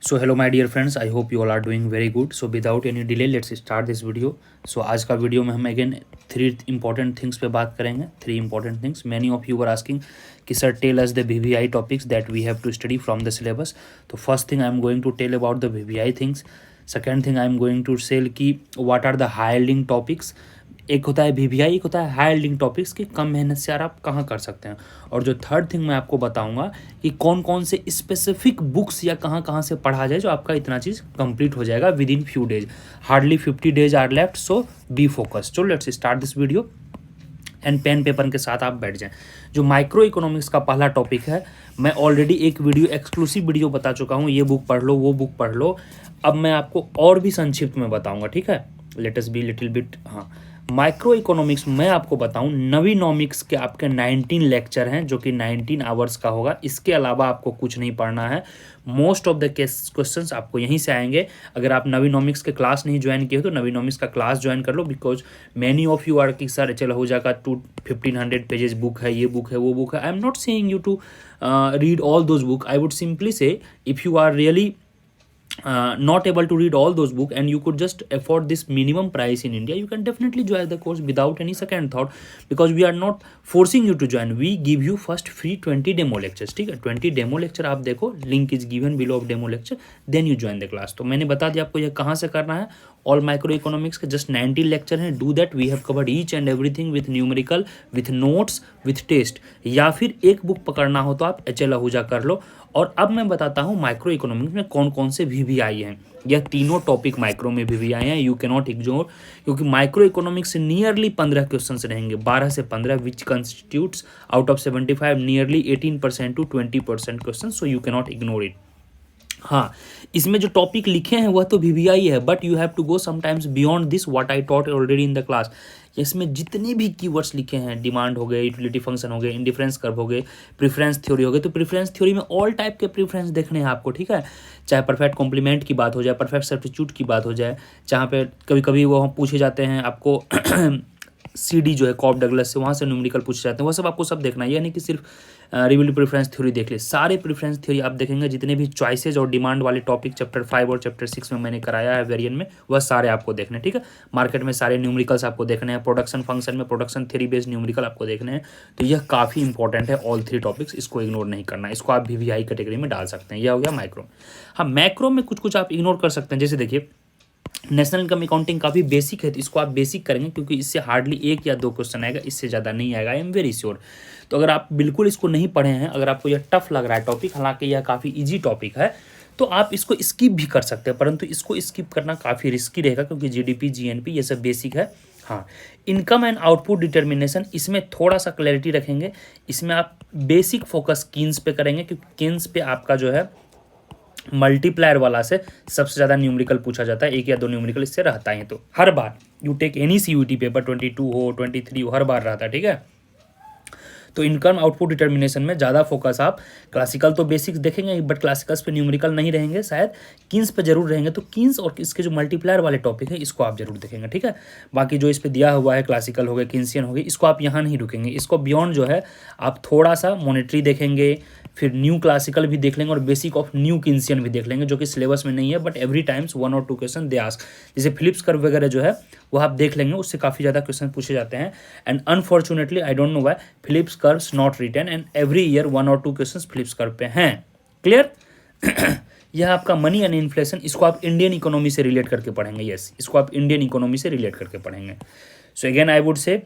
So hello my dear friends, I hope you all are doing very good. So without any delay let's start this video. So आज का video में हम again 3 important things पे बात करेंगे. 3 important things. Many of you were asking कि sir tell us the VVI topics that we have to study from the syllabus. तो first thing I am going to tell about the VVI things. Second thing I am going to tell की what are the high yielding topics. एक होता है VVI, एक होता है high yielding topics कि कम मेहनत से यार आप कहाँ कर सकते हैं. और जो थर्ड थिंग मैं आपको बताऊंगा कि कौन कौन से स्पेसिफिक बुक्स या कहाँ कहाँ से पढ़ा जाए जो आपका इतना चीज़ कंप्लीट हो जाएगा within few days. Hardly 50 days are left, so be focus. चलो let's start this video and pen paper के साथ आप बैठ जाएं. जो माइक्रो इकोनॉमिक्स का पहला टॉपिक है, मैं ऑलरेडी एक वीडियो एक्सक्लूसिव वीडियो बता चुका हूँ. ये बुक पढ़ लो, वो बुक पढ़ लो. अब मैं आपको और भी संक्षिप्त में बताऊँगा, ठीक है. Let us be little bit. हाँ, माइक्रो इकोनॉमिक्स में आपको बताऊं, नवीनॉमिक्स के आपके 19 लेक्चर हैं जो कि 19 आवर्स का होगा. इसके अलावा आपको कुछ नहीं पढ़ना है. मोस्ट ऑफ द क्वेश्चंस आपको यहीं से आएंगे. अगर आप नवीनॉमिक्स के क्लास नहीं ज्वाइन किए हो तो नवीनॉमिक्स का क्लास ज्वाइन कर लो, because many of you are कि सर चलो हो जाएगा 1500 पेजेस बुक है, ये बुक है, वो बुक है. I am not saying you to read all those book. I would simply say if you are really not able to read all those books and you could just afford this minimum price in India, you can definitely join the course without any second thought, because we are not forcing you to join. We give you first free 20 demo lectures. ठीक है, 20 demo lecture आप देखो, link is given below of demo lecture, then you join the class. तो मैंने बता दिया आपको यह कहाँ से करना है. ऑल माइक्रो इकोनॉमिक्स के जस्ट 90 लेक्चर हैं. Do that. We have covered each and everything with numerical, with notes, with test. या फिर एक बुक पकड़ना हो तो आप HL आहूजा कर लो. और अब मैं बताता हूँ माइक्रो इकोनॉमिक्स में कौन कौन से VVI हैं. यह तीनों टॉपिक माइक्रो में VVI हैं. यू कैन नॉट इग्नोर, क्योंकि माइक्रो इकोनॉमिक्स से नियरली 15 क्वेश्चन रहेंगे, 12 से 15, which constitutes out of 75 nearly 18% to 20% question. So you can not ignore it. हाँ, इसमें जो टॉपिक लिखे हैं वह तो VVI है, but you have to go sometimes beyond this what I taught already in the class. इसमें जितने भी कीवर्ड्स लिखे हैं, डिमांड हो गए, यूटिलिटी फंक्शन हो गए, इंडिफरेंस कर्व हो गए, प्रेफरेंस थ्योरी हो गए, तो प्रेफरेंस थ्योरी में ऑल टाइप के प्रेफरेंस देखने हैं आपको, ठीक है. चाहे परफेक्ट कॉम्प्लीमेंट की बात हो जाए, परफेक्ट सब्स्टिट्यूट की बात हो जाए, जहाँ पे कभी कभी वो पूछे जाते हैं आपको CD जो है कॉप डगलस से, वहाँ से न्यूमेरिकल पूछे जाते हैं. वह सब आपको सब देखना है. यह नहीं कि सिर्फ रिलेटिव प्रेफरेंस थ्योरी देख ले. सारे प्रेफरेंस थ्योरी आप देखेंगे. जितने भी चॉइसेज और डिमांड वाले टॉपिक चैप्टर 5 और चैप्टर 6 में मैंने कराया है वेरिएंट में, वह सारे आपको देखने हैं, ठीक है. मार्केट में सारे न्यूमेरिकल्स आपको देखने हैं. प्रोडक्शन फंक्शन में प्रोडक्शन थ्योरी बेस्ड न्यूमेरिकल आपको देखने हैं. तो यह काफ़ी इंपॉर्टेंट है. ऑल 3 टॉपिक्स, इसको इग्नोर नहीं करना. इसको आप VVI कैटेगरी में डाल सकते हैं. यह हो गया माइक्रो. हाँ, मैक्रो में कुछ कुछ आप इग्नोर कर सकते हैं. जैसे देखिए, नेशनल इनकम अकाउंटिंग काफ़ी बेसिक है, तो इसको आप बेसिक करेंगे क्योंकि इससे हार्डली 1 या 2 क्वेश्चन आएगा, इससे ज़्यादा नहीं आएगा. I am very sure. तो अगर आप बिल्कुल इसको नहीं पढ़े हैं, अगर आपको यह टफ लग रहा है टॉपिक, हालांकि यह काफ़ी इजी टॉपिक है, तो आप इसको स्किप भी कर सकते हैं. परंतु इसको स्किप करना काफ़ी रिस्की रहेगा क्योंकि GDP GNP ये सब बेसिक है. हाँ, इनकम एंड आउटपुट डिटर्मिनेशन, इसमें थोड़ा सा क्लैरिटी रखेंगे. इसमें आप बेसिक फोकस कीन्स पे करेंगे, क्योंकि कीन्स पे आपका जो है मल्टीप्लायर वाला से सबसे ज़्यादा न्यूमेरिकल पूछा जाता है. 1 या 2 न्यूमेरिकल इससे रहता है. तो हर बार you take any CUET paper 22 हो 23 हो, हर बार रहता है, ठीक है. तो इनकम आउटपुट डिटर्मिनेशन में ज़्यादा फोकस आप क्लासिकल तो बेसिक्स देखेंगे, बट क्लासिकल्स पे न्यूमेरिकल नहीं रहेंगे, शायद कीन्स पे जरूर रहेंगे. तो कीन्स और इसके जो मल्टीप्लायर वाले टॉपिक है इसको आप जरूर देखेंगे, ठीक है. बाकी जो इस पे दिया हुआ है क्लासिकल हो गए, किन्सियन हो गए, इसको आप यहाँ नहीं रुकेंगे. इसको बियॉन्ड जो है आप थोड़ा सा मॉनेटरी देखेंगे, फिर न्यू क्लासिकल भी देख लेंगे और बेसिक ऑफ न्यू किन्सियन भी देख लेंगे, जो कि सिलेबस में नहीं है, बट एवरी टाइम्स 1 और 2 क्वेश्चन दे आस्क. जैसे फिलिप्स कर्व वगैरह जो है वो आप देख लेंगे, उससे काफ़ी ज़्यादा क्वेश्चन पूछे जाते हैं. And unfortunately I don't know why Phillips curves not written, and every year 1 और 2 क्वेश्चन फिलिप्स कर्व पे हैं. क्लियर. यह आपका मनी एंड इन्फ्लेशन, इसको आप इंडियन इकोनॉमी से रिलेट करके पढ़ेंगे. यस, इसको आप इंडियन इकोनॉमी से रिलेट करके पढ़ेंगे. So again I would say,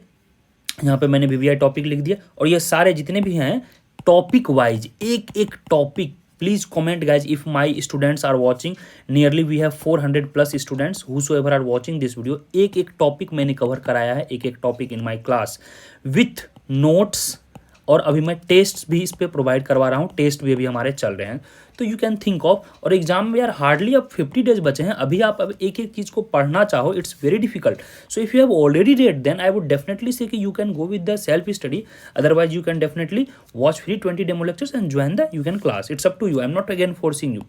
यहाँ पे मैंने VVI टॉपिक लिख दिया. और ये सारे जितने भी हैं टॉपिक वाइज, एक एक topic. Please comment guys if my students are watching. Nearly we have 400+ students whosoever are watching this video. एक एक टॉपिक मैंने कवर कराया है, एक एक topic in my class with notes. और अभी मैं टेस्ट भी इस पे प्रोवाइड करवा रहा हूँ. टेस्ट भी अभी हमारे चल रहे हैं. तो यू कैन थिंक ऑफ, और एग्जाम में यार हार्डली अब 50 डेज बचे हैं. अभी आप अब एक एक चीज़ को पढ़ना चाहो, it's very difficult. So if you have already read, then I would definitely say कि you can go with the self study. Otherwise you can definitely watch free 20 demo lectures and join the you can class. It's up to you. I am not again forcing you.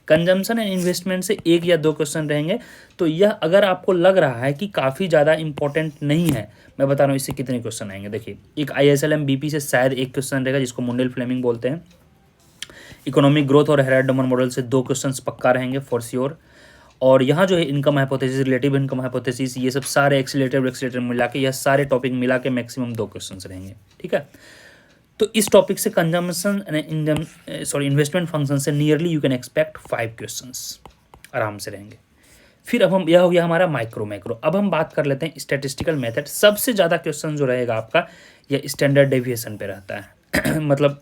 Consumption and investment से 1 या 2 question रहेंगे. तो यह अगर आपको लग रहा है कि काफ़ी ज़्यादा इंपॉर्टेंट नहीं है, मैं बता रहा हूँ इससे कितने क्वेश्चन आएंगे. देखिए, एक ISLM BP से शायद 1 क्वेश्चन रहेगा जिसको मुंडेल फ्लेमिंग बोलते हैं. इकोनॉमिक ग्रोथ और हेराल्ड डोमन मॉडल से 2 क्वेश्चंस पक्का रहेंगे फॉर श्योर। और यहाँ जो है income hypothesis, relative income hypothesis, ये सब सारे एक्सीलरेटर मिला के, यह सारे टॉपिक मिला के मैक्सिमम 2 क्वेश्चंस रहेंगे, ठीक है। तो इस टॉपिक से कंजम्पशन इन्वेस्टमेंट फंक्शन से nearly you can expect 5 questions आराम से रहेंगे। फिर अब हम, यह हो गया हमारा माइक्रो। अब हम बात कर लेते हैं स्टैटिस्टिकल मेथड। सबसे ज़्यादा क्वेश्चन जो रहेगा आपका यह स्टैंडर्ड डेविएशन पे रहता है मतलब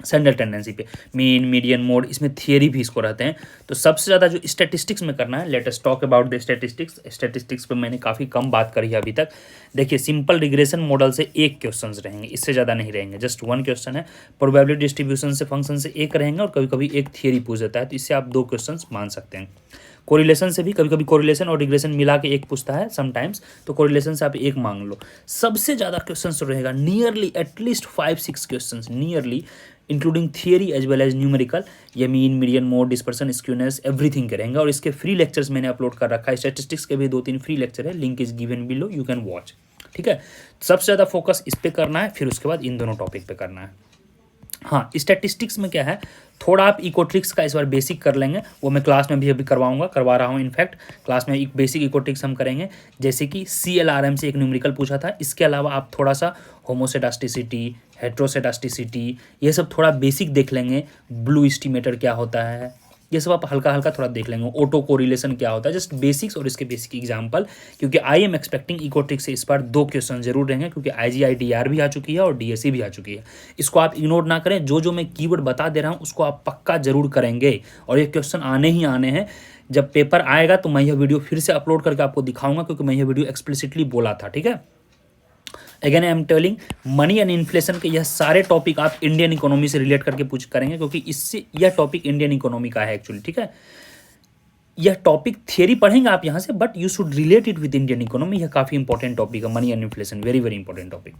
सेंट्रल टेंडेंसी पे, मीन, मीडियन, मोड, इसमें थियरी भी इसको रहते हैं। तो सबसे ज़्यादा जो स्टैटिस्टिक्स में करना है, let us talk about the statistics. Statistics पे मैंने काफ़ी कम बात करी है अभी तक। देखिए, सिंपल रिग्रेशन मॉडल से 1 क्वेश्चन रहेंगे, इससे ज़्यादा नहीं रहेंगे, जस्ट 1 क्वेश्चन है। प्रोबेबिलिटी डिस्ट्रीब्यूशन से फंक्शन से 1 रहेंगे और कभी कभी एक थियरी पूछ देता है, तो इससे आप 2 क्वेश्चन मान सकते हैं। कोरिलेशन से भी कभी कभी कोरिलेशन और रिग्रेशन मिला के 1 पूछता है समटाइम्स, तो कोरिलेशन से आप 1 मांग लो। सबसे ज़्यादा क्वेश्चन रहेगा nearly at least 5-6 question, nearly including theory as well as numerical, ये mean, median, mode, dispersion, skewness, everything के रहेंगे। और इसके फ्री लेक्चर्स मैंने अपलोड कर रखा है, स्टैटिस्टिक्स के भी 2-3 फ्री लेक्चर है, link is given below, you can watch, ठीक है। सबसे ज़्यादा फोकस इस पे करना है, फिर उसके बाद इन दोनों टॉपिक पे करना है। हाँ, स्टैटिस्टिक्स में क्या है, थोड़ा आप इकोट्रिक्स का इस बार बेसिक कर लेंगे, वो मैं क्लास में भी अभी करवा रहा हूँ। इनफैक्ट क्लास में एक बेसिक इकोट्रिक्स हम करेंगे, जैसे कि CLRM से एक न्यूमेरिकल पूछा था। इसके अलावा आप थोड़ा सा होमोसेडास्टिसिटी, हेट्रोसेडास्टिसिटी, ये सब थोड़ा बेसिक देख लेंगे। ब्लू एस्टिमेटर क्या होता है, ये सब आप हल्का हल्का थोड़ा देख लेंगे। ऑटो कोरिलेशन क्या होता है, जस्ट बेसिक्स और इसके बेसिक एग्जांपल, क्योंकि आई एम एक्सपेक्टिंग इकोट्रिक्स से इस बार 2 क्वेश्चन जरूर रहेंगे, क्योंकि IGI-DR भी आ चुकी है और DSE भी आ चुकी है। इसको आप इग्नोर ना करें, जो मैं कीवर्ड बता दे रहा हूँ उसको आप पक्का जरूर करेंगे, और ये क्वेश्चन आने ही आने हैं। जब पेपर आएगा तो मैं यह वीडियो फिर से अपलोड करके आपको दिखाऊंगा, क्योंकि मैं यह वीडियो एक्सप्लिसिटली बोला था, ठीक है। Again I am telling, money and inflation के यह सारे टॉपिक आप इंडियन इकोनॉमी से रिलेट करके पूछ करेंगे, क्योंकि इससे यह टॉपिक इंडियन इकोनॉमी का है एक्चुअली, ठीक है। यह टॉपिक थियरी पढ़ेंगे आप यहाँ से, but you should relate it with Indian economy. यह काफ़ी इंपॉर्टेंट टॉपिक है, money and inflation, very very important topic.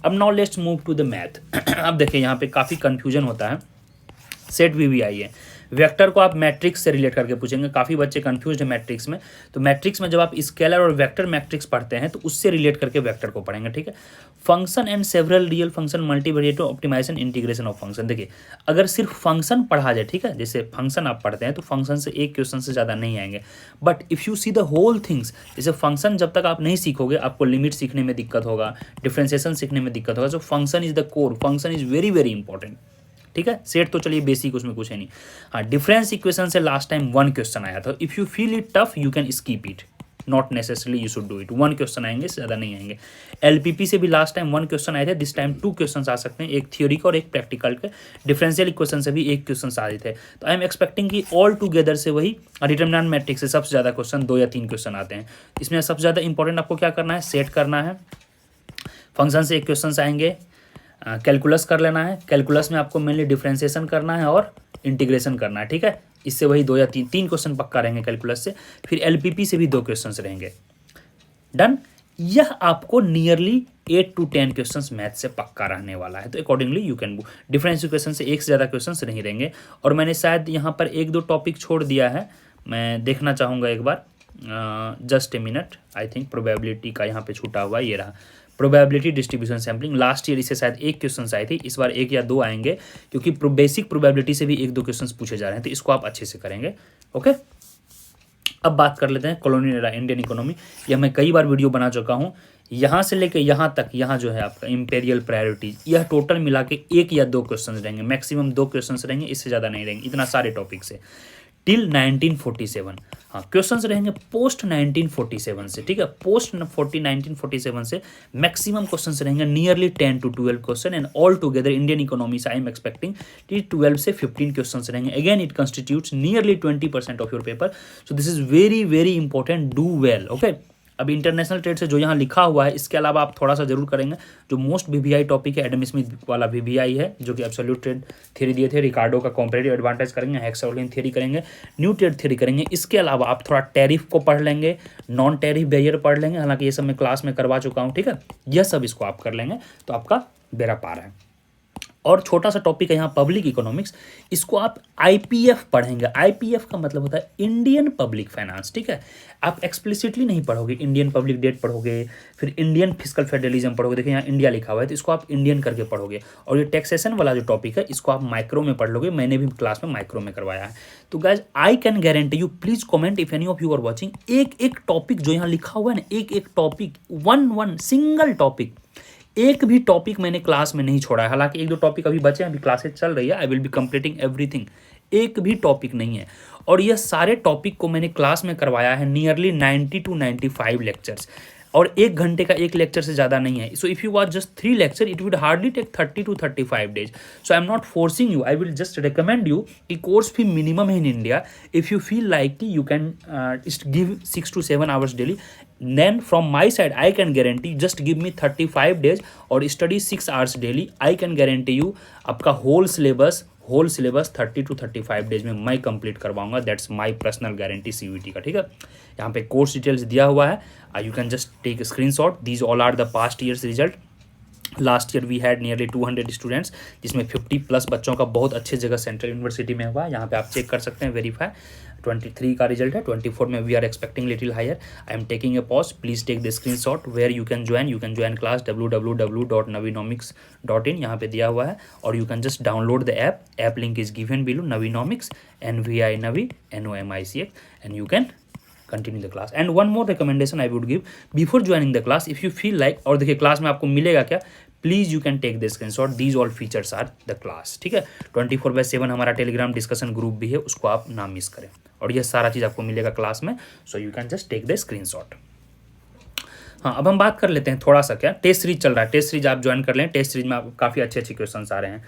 अब now let's move to the math. अब देखिए, यहाँ पे काफ़ी कंफ्यूजन होता है। सेट VBI है, वेक्टर को आप मैट्रिक्स से रिलेट करके पूछेंगे। काफ़ी बच्चे कंफ्यूज है मैट्रिक्स में, तो मैट्रिक्स में जब आप स्केलर और वेक्टर मैट्रिक्स पढ़ते हैं तो उससे रिलेट करके वेक्टर को पढ़ेंगे, ठीक है। Function and several real function, multivariate optimization, integration of function. देखिए, अगर सिर्फ फंक्शन पढ़ा जाए, ठीक है, जैसे फंक्शन आप पढ़ते हैं तो फंक्शन से 1 क्वेश्चन से ज़्यादा नहीं आएंगे। But if you see the whole things, जैसे फंक्शन जब तक आप नहीं सीखोगे आपको लिमिट सीखने में दिक्कत होगा, डिफ्रेंसिएशन सीखने में दिक्कत होगा। So function is the core, function is very very important, ठीक है। सेट तो चलिए बेसिक, उसमें कुछ है नहीं। हाँ, डिफरेंस इक्वेशन से लास्ट टाइम 1 क्वेश्चन आया था। If you feel it tough you can skip it, not necessarily you should do it. 1 question आएंगे, ज़्यादा नहीं आएंगे। LPP से भी लास्ट टाइम 1 क्वेश्चन आए थे, दिस टाइम 2 क्वेश्चन आ सकते हैं, एक थ्योरी का और एक प्रैक्टिकल के। डिफरेंशियल इक्वेशन से भी 1 क्वेश्चन आ रहे थे। तो आई एम एक्सपेक्टिंग कि ऑल टुगेदर से वही डिटरमिनेंट मैट्रिक्स से सबसे ज़्यादा क्वेश्चन 2 या 3 क्वेश्चन आते हैं। इसमें सबसे ज़्यादा इंपॉर्टेंट आपको क्या करना है, सेट करना है। फंक्शन से 1 क्वेश्चन आएंगे। कैलकुलस कर लेना है, कैलकुलस में आपको मेनली डिफरेंशिएशन करना है और इंटीग्रेशन करना है, ठीक है। इससे वही 2 या 3 क्वेश्चन पक्का रहेंगे कैलकुलस से। फिर LPP से भी 2 क्वेश्चन रहेंगे, डन। यह आपको नियरली 8 to 10 क्वेश्चन मैथ से पक्का रहने वाला है, तो accordingly you can do. Difference equation से 1 से ज़्यादा क्वेश्चन नहीं रहेंगे। और मैंने शायद यहाँ पर 1-2 टॉपिक छोड़ दिया है, मैं देखना चाहूँगा एक बार, just a minute. I think probability का यहाँ पे छूटा हुआ ये रहा, probability distribution sampling. Last year इससे शायद 1 क्वेश्चन आए थे, इस बार 1 या 2 आएंगे, क्योंकि बेसिक प्रोबेबिलिटी से भी 1-2 क्वेश्चन पूछे जा रहे हैं, तो इसको आप अच्छे से करेंगे, ओके। अब बात कर लेते हैं कॉलोनियल एरा, इंडियन इकोनॉमी। यह मैं कई बार वीडियो बना चुका हूँ। यहाँ से लेकर यहाँ तक, यहाँ जो है आपका इंपेरियल प्रायोरिटीज, यह टोटल मिला के 1 या 2 क्वेश्चन रहेंगे, मैक्सिमम 2 क्वेश्चन रहेंगे, इससे ज़्यादा नहीं रहेंगे। इतना सारे टॉपिक से टिल 1947। हाँ, क्वेश्चंस रहेंगे पोस्ट 1947 से, ठीक है। पोस्ट 1947 से मैक्सिमम क्वेश्चंस रहेंगे nearly 10 to 12 question, and all together Indian economy से आई एम एक्सपेक्टिंग 12 से 15 क्वेश्चंस रहेंगे। Again it constitutes nearly 20% of your paper, so this is very very important, do well, okay. अब international trade से जो यहाँ लिखा हुआ है, इसके अलावा आप थोड़ा सा जरूर करेंगे। जो मोस्ट VBI टॉपिक है, एडम स्मिथ वाला VBI है, जो कि एब्सोल्यूट ट्रेड थ्योरी दिए थे। रिकार्डो का कॉम्परेटिव एडवांटेज करेंगे, हेक्साओलिन थ्योरी करेंगे, न्यू ट्रेड थ्योरी करेंगे। इसके अलावा आप थोड़ा टैरिफ को पढ़ लेंगे, नॉन टैरिफ बैरियर पढ़ लेंगे, हालांकि ये सब मैं क्लास में करवा चुका हूँ, ठीक है। यह सब इसको आप कर लेंगे तो आपका बेड़ा पार है। और छोटा सा टॉपिक है यहाँ पब्लिक इकोनॉमिक्स, इसको आप आईपीएफ पढ़ेंगे। आईपीएफ का मतलब होता है इंडियन पब्लिक फाइनेंस, ठीक है। आप एक्सप्लिसिटली नहीं पढ़ोगे, इंडियन पब्लिक डेट पढ़ोगे, फिर इंडियन फिस्कल फेडरलिज्म पढ़ोगे, देखिए यहाँ इंडिया लिखा हुआ है तो इसको आप इंडियन करके पढ़ोगे। और ये टैक्सेशन वाला जो टॉपिक है इसको आप माइक्रो में पढ़ लोगे, मैंने भी क्लास में माइक्रो में करवाया है। तो guys I can guarantee you, please comment if any of you are watching, एक एक टॉपिक जो यहाँ लिखा हुआ है ना, एक एक टॉपिक, वन सिंगल टॉपिक, एक भी टॉपिक मैंने क्लास में नहीं छोड़ा है। हालांकि एक दो टॉपिक अभी बचे हैं, अभी क्लासेस चल रही है, आई विल बी कंप्लीटिंग एवरीथिंग, एक भी टॉपिक नहीं है। और ये सारे टॉपिक को मैंने क्लास में करवाया है, नियरली 90 to 95 लेक्चर्स, और 1 घंटे का एक लेक्चर से ज़्यादा नहीं है। So if you watch just 3 lecture it would hardly take 30 to 35 days। So I am not forcing you, I will just recommend you कि कोर्स फी मिनिमम है in India. If you feel like कि you can give 6 to 7 hours daily, then from my side I can guarantee just give me 35 days और study 6 hours daily, I can guarantee you आपका whole syllabus 30 to 35 days में मैं complete करवाऊंगा। That's my personal guarantee CUET का, ठीक है। यहाँ पे कोर्स डिटेल्स दिया हुआ है, you can just take screenshot. These all are the past years result. Last year we had nearly 200 students, जिसमें 50+ बच्चों का बहुत अच्छे जगह सेंट्रल यूनिवर्सिटी में हुआ है। यहाँ पे आप चेक कर सकते हैं, वेरीफाई। 23 का रिजल्ट है, 24 में we are expecting little higher. I am taking a pause, please take the screenshot where you can join class www.navinomics.in, यहाँ पे दिया हुआ है। और you can just download the app link is given below, Navinomics, NVI Navi NOMICX, and you can continue the class। and one more recommendation I would give before joining the class, if you feel like, और देखिए class में आपको मिलेगा क्या, please you can take the screenshot, these all features are the class, ठीक है। 24/7 हमारा Telegram discussion group भी है, उसको आप ना मिस करें, और यह सारा चीज़ आपको मिलेगा क्लास में। So you can just take the screenshot. हाँ, अब हम बात कर लेते हैं थोड़ा सा, क्या टेस्ट सीरीज चल रहा है, टेस्ट सीरीज आप ज्वाइन कर लें। टेस्ट सीरीज में आप काफ़ी अच्छे क्वेश्चन आ रहे हैं।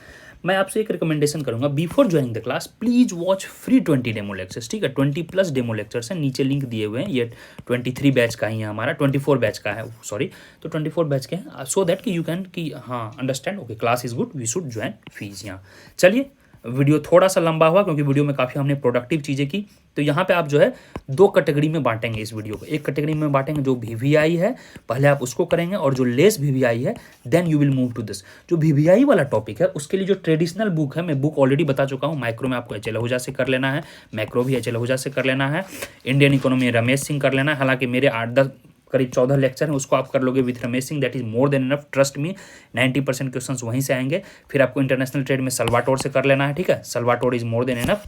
मैं आपसे एक रिकमेंडेशन करूंगा, before joining the class please watch free 20 demo lectures, ठीक है। 20+ डेमो लेक्चर्स हैं, नीचे लिंक दिए हुए हैं। ये 23 बैच का ही है हमारा, 24 बैच का है, सॉरी, तो 24 बैच के हैं, सो दैट कि यू कैन कि हाँ understand, okay class is good, we should join fees. यहाँ चलिए, वीडियो थोड़ा सा लंबा हुआ क्योंकि वीडियो में काफ़ी हमने प्रोडक्टिव चीज़ें की। तो यहाँ पे आप जो है 2 कैटेगरी में बांटेंगे इस वीडियो को। एक कैटेगरी में बांटेंगे जो VVI है, पहले आप उसको करेंगे, और जो लेस VVI है then you will move to this. जो VVI वाला टॉपिक है उसके लिए जो ट्रेडिशनल बुक है, मैं बुक ऑलरेडी बता चुका हूँ। माइक्रो में आपको HL आहूजा से कर लेना है, मैक्रो भी HL आहूजा से कर लेना है, इंडियन इकोनॉमी रमेश सिंह कर लेना है। हालांकि मेरे 8-10 करीब 14 लेक्चर हैं, उसको आप कर लोगे with Ramesh Singh, that is more than enough, trust me. 90% questions वहीं से आएंगे। फिर आपको इंटरनेशनल ट्रेड में सल्वाटोर से कर लेना है, ठीक है, Salvatore is more than enough.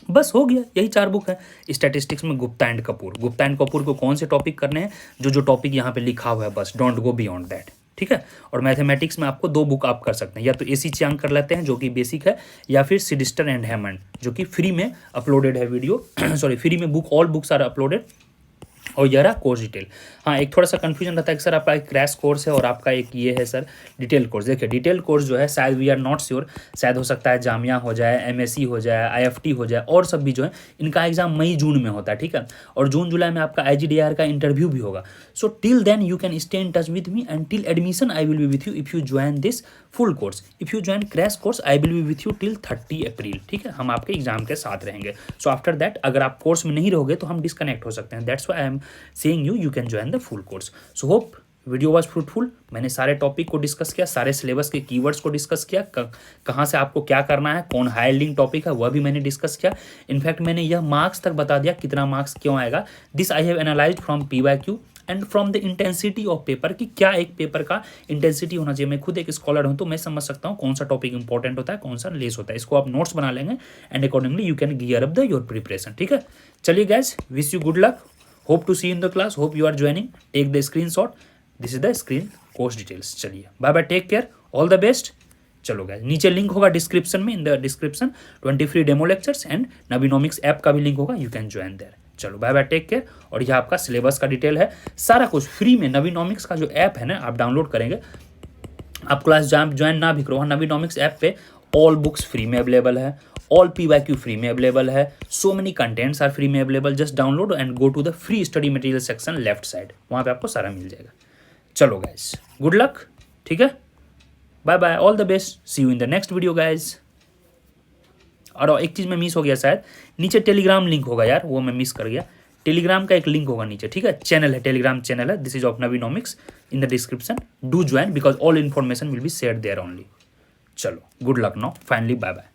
बस हो गया, यही 4 बुक है। स्टैटिस्टिक्स में गुप्ता एंड कपूर को कौन से टॉपिक करने हैं, जो टॉपिक यहाँ पे लिखा हुआ है, बस डोंट गो बियॉन्ड दैट, ठीक है। और मैथमेटिक्स में आपको 2 बुक आप कर सकते हैं, या तो AC चांग कर लेते हैं जो कि बेसिक है, या फिर सिडिस्टर एंड हैमंड जो कि फ्री में अपलोडेड है वीडियो सॉरी, फ्री में book, all books are uploaded. और ये रहा कोर्स डिटेल। हाँ, एक थोड़ा सा कंफ्यूजन रहता है कि सर आपका एक क्रैश कोर्स है और आपका एक ये है सर डिटेल कोर्स। देखिए डिटेल कोर्स जो है, शायद वी आर नॉट श्योर, शायद हो सकता है जामिया हो जाए, MSc हो जाए, IFT हो जाए, और सब भी जो है इनका एग्जाम मई जून में होता है, ठीक है। और जून जुलाई में आपका IGDR का इंटरव्यू भी होगा। So till then you can stay in touch with me, and till admission I will be with you if you join this full course. If you join crash course I will be with you till 30 April, ठीक है। हम आपके exam के साथ रहेंगे। So after that अगर आप course में नहीं रहोगे तो हम डिस्कनेक्ट हो सकते हैं। That's why I am saying you can join the full course. So hope video was fruitful. मैंने सारे टॉपिक को डिस्कस किया, सारे सिलेबस के कीवर्ड्स को डिस्कस किया, कहाँ से आपको क्या करना है, कौन हाई यील्डिंग टॉपिक है वह भी मैंने डिस्कस किया। इनफैक्ट मैंने यह मार्क्स तक बता दिया, कितना मार्क्स क्यों आएगा। This I have analysed from PYQ and from the intensity of paper, कि क्या एक पेपर का इंटेंसिटी होना चाहिए। मैं खुद एक स्कॉलर हूँ तो मैं समझ सकता हूँ कौन सा टॉपिक इंपॉर्टेंट होता है, कौन सा लेस होता है। इसको आप नोट्स बना लेंगे and accordingly you can gear up the your preparation, ठीक है। चलिए guys, wish you good luck, hope to see in the class, hope you are joining, take the screenshot, this is the screen course details. चलिए bye bye, take care, all the best. चलो guys, नीचे link होगा description में, in the description 20 free demo lectures and Navinomics app का भी link होगा, you can join there. चलो bye bye, take care. और यह आपका सिलेबस का डिटेल है, सारा कुछ फ्री में। नवीनॉमिक्स का जो ऐप है ना, आप डाउनलोड करेंगे, आप क्लास ज्वाइन ना भी करो, नवीनॉमिक्स ऐप पे ऑल बुक्स फ्री में अवेलेबल है, ऑल PYQ फ्री में अवेलेबल है, so many contents are free में available. Just download and go to the free study material section left side, वहाँ पे आपको सारा मिल जाएगा। चलो गाइस, गुड लक, ठीक है, bye bye, all the best, see you in the next video guys. और एक चीज़ मैं मिस हो गया, शायद नीचे टेलीग्राम लिंक होगा यार, वो मैं मिस कर गया। टेलीग्राम का एक लिंक होगा नीचे, ठीक है, चैनल है, टेलीग्राम चैनल है, this is of Navinomics, in the description, do join because all information will be shared there only. चलो good luck now, finally bye bye.